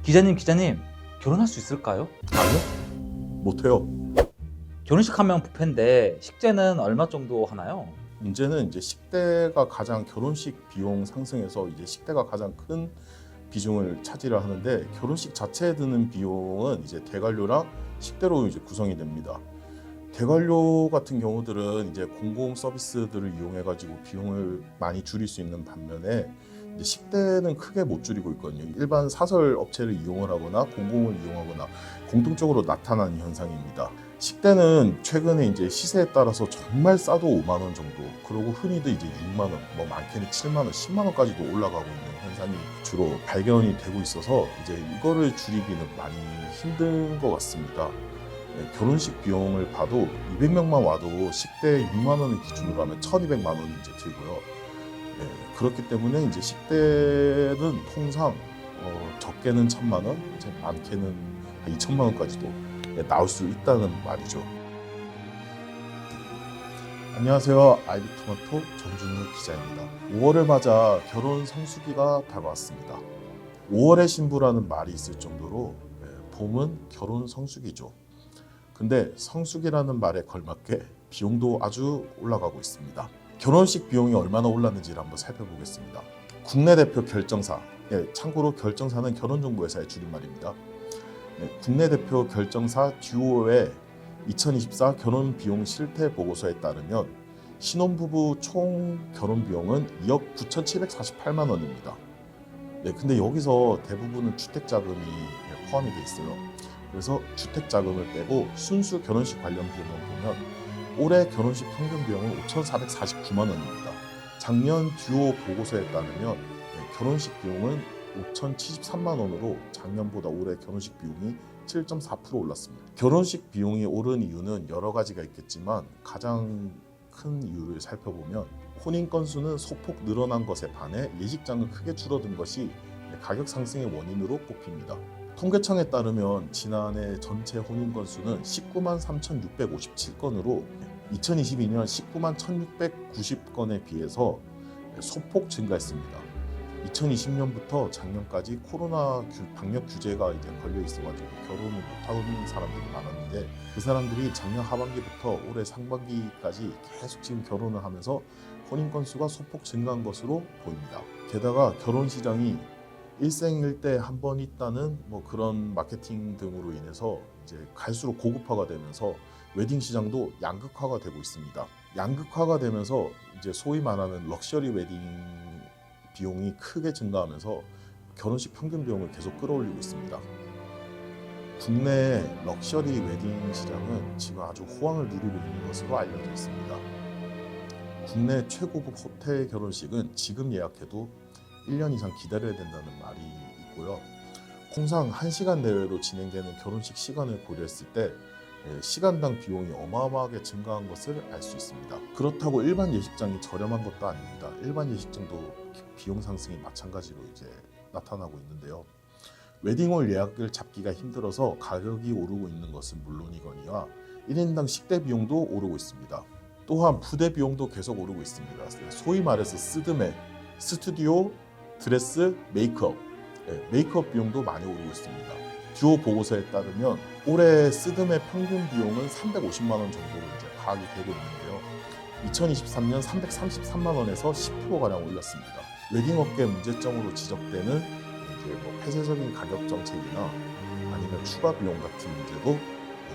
기자님, 결혼할 수 있을까요? 아니요? 못해요. 결혼식 하면 뷔페인데 식재는 얼마 정도 하나요? 문제는 이제 식대가 가장 결혼식 비용 상승에서 이제 식대가 가장 큰 비중을 차지를 하는데 결혼식 자체에 드는 비용은 이제 대관료랑 식대로 이제 구성이 됩니다. 대관료 같은 경우들은 이제 공공 서비스들을 이용해 가지고 비용을 많이 줄일 수 있는 반면에 이제 식대는 크게 못 줄이고 있거든요. 일반 사설 업체를 이용을 하거나 공공을 이용하거나 공통적으로 나타나는 현상입니다. 식대는 최근에 이제 시세에 따라서 정말 싸도 5만 원 정도, 그리고 흔히도 이제 6만 원, 뭐 많게는 7만 원, 10만 원까지도 올라가고 있는 현상이 주로 발견이 되고 있어서 이제 이거를 줄이기는 많이 힘든 것 같습니다. 결혼식 비용을 봐도 200명만 와도 식대 6만 원을 기준으로 하면 1,200만 원이 이제 들고요. 그렇기 때문에 이제 식대는 통상 적게는 1,000만 원, 이제 많게는 한 2천만 원까지도 나올 수 있다는 말이죠. 안녕하세요. 아이비토마토 정준우 기자입니다. 5월을 맞아 결혼 성수기가 다가왔습니다. 5월의 신부라는 말이 있을 정도로 봄은 결혼 성수기죠. 근데 성수기라는 말에 걸맞게 비용도 아주 올라가고 있습니다. 결혼식 비용이 얼마나 올랐는지를 한번 살펴보겠습니다. 국내 대표 결정사, 참고로 결정사는 결혼정보회사의 줄임말입니다. 국내 대표 결정사 듀오의 2024 결혼 비용 실태 보고서에 따르면 신혼부부 총 결혼 비용은 2억 9,748만 원입니다. 근데 여기서 대부분은 주택자금이 포함이 돼 있어요. 그래서 주택자금을 빼고 순수 결혼식 관련 비용을 보면 올해 결혼식 평균 비용은 5,449만 원입니다. 작년 듀오 보고서에 따르면 결혼식 비용은 5,073만 원으로 작년보다 올해 결혼식 비용이 7.4% 올랐습니다. 결혼식 비용이 오른 이유는 여러 가지가 있겠지만 가장 큰 이유를 살펴보면 혼인 건수는 소폭 늘어난 것에 반해 예식장은 크게 줄어든 것이 가격 상승의 원인으로 꼽힙니다. 통계청에 따르면 지난해 전체 혼인 건수는 19만 3,657건으로 2022년 19만 1,690건에 비해서 소폭 증가했습니다. 2020년부터 작년까지 코로나 방역 규제가 이제 걸려 있어가지고 결혼을 못하는 사람들이 많았는데 그 사람들이 작년 하반기부터 올해 상반기까지 계속 지금 결혼을 하면서 혼인 건수가 소폭 증가한 것으로 보입니다. 게다가 결혼 시장이 일생일대 한 번 있다는 뭐 그런 마케팅 등으로 인해서 이제 갈수록 고급화가 되면서 웨딩 시장도 양극화가 되고 있습니다. 양극화가 되면서 이제 소위 말하는 럭셔리 웨딩 비용이 크게 증가하면서 결혼식 평균 비용을 계속 끌어올리고 있습니다. 국내 럭셔리 웨딩 시장은 지금 아주 호황을 누리고 있는 것으로 알려져 있습니다. 국내 최고급 호텔 결혼식은 지금 예약해도 1년 이상 기다려야 된다는 말이 있고요. 통상 1시간 내외로 진행되는 결혼식 시간을 고려했을 때 시간당 비용이 어마어마하게 증가한 것을 알 수 있습니다. 그렇다고 일반 예식장이 저렴한 것도 아닙니다. 일반 예식장도 비용 상승이 마찬가지로 이제 나타나고 있는데요. 웨딩홀 예약을 잡기가 힘들어서 가격이 오르고 있는 것은 물론이거니와 1인당 식대 비용도 오르고 있습니다. 또한 부대 비용도 계속 오르고 있습니다. 소위 말해서 스드메, 스튜디오, 드레스, 메이크업, 메이크업 비용도 많이 오르고 있습니다. 듀오 보고서에 따르면 올해 스드메 평균 비용은 350만 원 정도로 이제 파악이 되고 있는데요. 2023년 333만 원에서 10%가량 올랐습니다. 웨딩업계 문제점으로 지적되는 이제 뭐 폐쇄적인 가격 정책이나 아니면 추가 비용 같은 문제도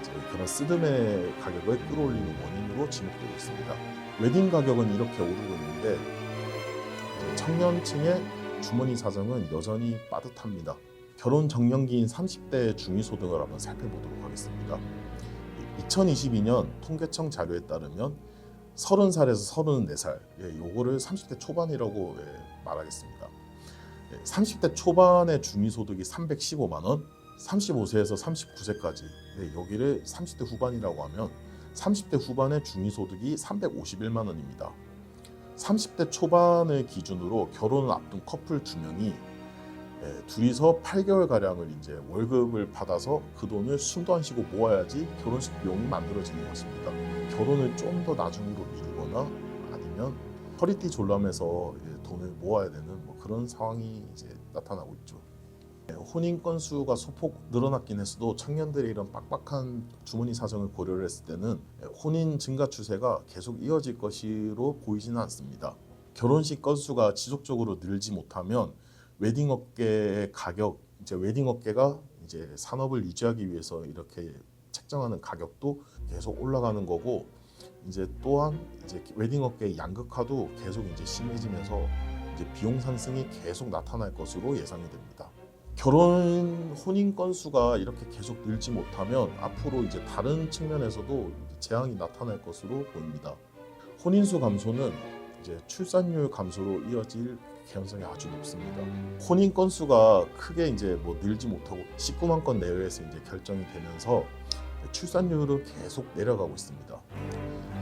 이제 그런 스드메 가격을 끌어올리는 원인으로 지목되고 있습니다. 웨딩 가격은 이렇게 오르고 있는데 청년층의 주머니 사정은 여전히 빠듯합니다. 결혼 정년기인 30대 중위소득을 한번 살펴보도록 하겠습니다. 2022년 통계청 자료에 따르면 30살에서 34살, 요거를 30대 초반이라고 말하겠습니다. 30대 초반의 중위소득이 315만 원, 35세에서 39세까지 여기를 30대 후반이라고 하면 30대 후반의 중위소득이 351만 원입니다. 30대 초반을 기준으로 결혼을 앞둔 커플 2명이 둘이서 8개월가량을 이제 월급을 받아서 그 돈을 숨도 안 쉬고 모아야지 결혼식 비용이 만들어지는 것입니다. 결혼을 좀 더 나중으로 미루거나 아니면 허리띠 졸라매서 돈을 모아야 되는 뭐 그런 상황이 이제 나타나고 있죠. 혼인 건수가 소폭 늘어났긴 했어도 청년들의 이런 빡빡한 주머니 사정을 고려를 했을 때는 혼인 증가 추세가 계속 이어질 것으로 보이지는 않습니다. 결혼식 건수가 지속적으로 늘지 못하면 웨딩업계의 가격, 이제 웨딩업계가 이제 산업을 유지하기 위해서 이렇게 책정하는 가격도 계속 올라가는 거고, 이제 또한 이제 웨딩업계의 양극화도 계속 이제 심해지면서 이제 비용 상승이 계속 나타날 것으로 예상이 됩니다. 결혼 혼인 건수가 이렇게 계속 늘지 못하면 앞으로 이제 다른 측면에서도 재앙이 나타날 것으로 보입니다. 혼인수 감소는 이제 출산율 감소로 이어질 개연성이 아주 높습니다. 혼인 건수가 크게 이제 뭐 늘지 못하고 19만 건 내외에서 이제 결정이 되면서 출산율은 계속 내려가고 있습니다.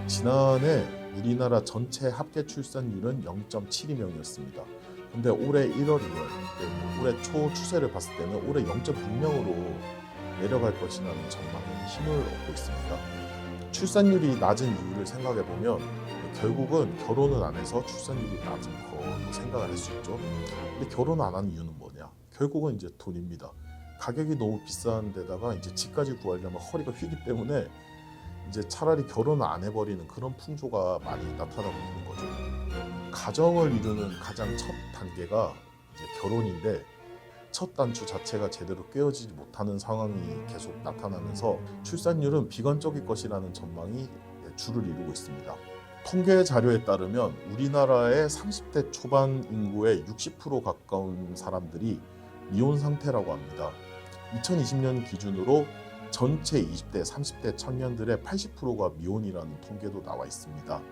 지난해 우리나라 전체 합계 출산율은 0.72명이었습니다. 근데 올해 1월, 2월, 올해 초 추세를 봤을 때는 올해 0.6명으로 내려갈 것이라는 전망이 힘을 얻고 있습니다. 출산율이 낮은 이유를 생각해 보면 결국은 결혼을 안 해서 출산율이 낮은 거로 생각을 할 수 있죠. 근데 결혼 안 한 이유는 뭐냐? 결국은 이제 돈입니다. 가격이 너무 비싼 데다가 이제 집까지 구하려면 허리가 휘기 때문에 이제 차라리 결혼을 안 해버리는 그런 풍조가 많이 나타나고 있는 거죠. 가정을 이루는 가장 첫 단계가 이제 결혼인데 첫 단추 자체가 제대로 꿰어지지 못하는 상황이 계속 나타나면서 출산율은 비관적일 것이라는 전망이 주를 이루고 있습니다. 통계 자료에 따르면 우리나라의 30대 초반 인구의 60% 가까운 사람들이 미혼 상태라고 합니다. 2020년 기준으로 전체 20대, 30대 청년들의 80%가 미혼이라는 통계도 나와 있습니다.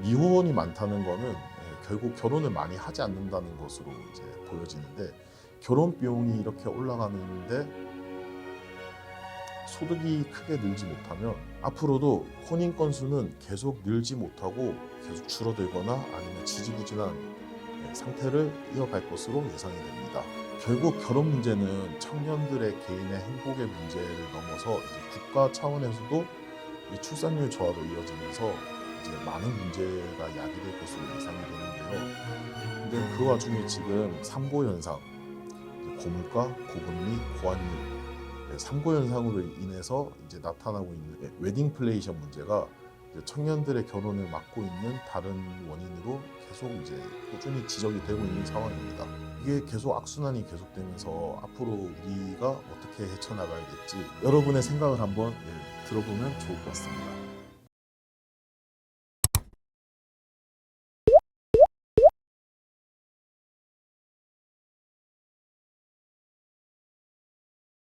미혼이 많다는 것은 결국 결혼을 많이 하지 않는다는 것으로 이제 보여지는데, 결혼 비용이 이렇게 올라가는데 소득이 크게 늘지 못하면 앞으로도 혼인 건수는 계속 늘지 못하고 계속 줄어들거나 아니면 지지부진한 상태를 이어갈 것으로 예상이 됩니다. 결국 결혼 문제는 청년들의 개인의 행복의 문제를 넘어서 이제 국가 차원에서도 출산율 저하로 이어지면서 이제 많은 문제가 야기될 것으로 예상이 되는데요. 근데 그 와중에 지금 삼고 현상, 고물가, 고금리, 고환율, 삼고 현상으로 인해서 이제 나타나고 있는 웨딩플레이션 문제가 청년들의 결혼을 막고 있는 다른 원인으로 계속 이제 꾸준히 지적이 되고 있는 상황입니다. 이게 계속 악순환이 계속되면서 앞으로 우리가 어떻게 헤쳐나가야 될지 여러분의 생각을 한번 들어보면 좋을 것 같습니다.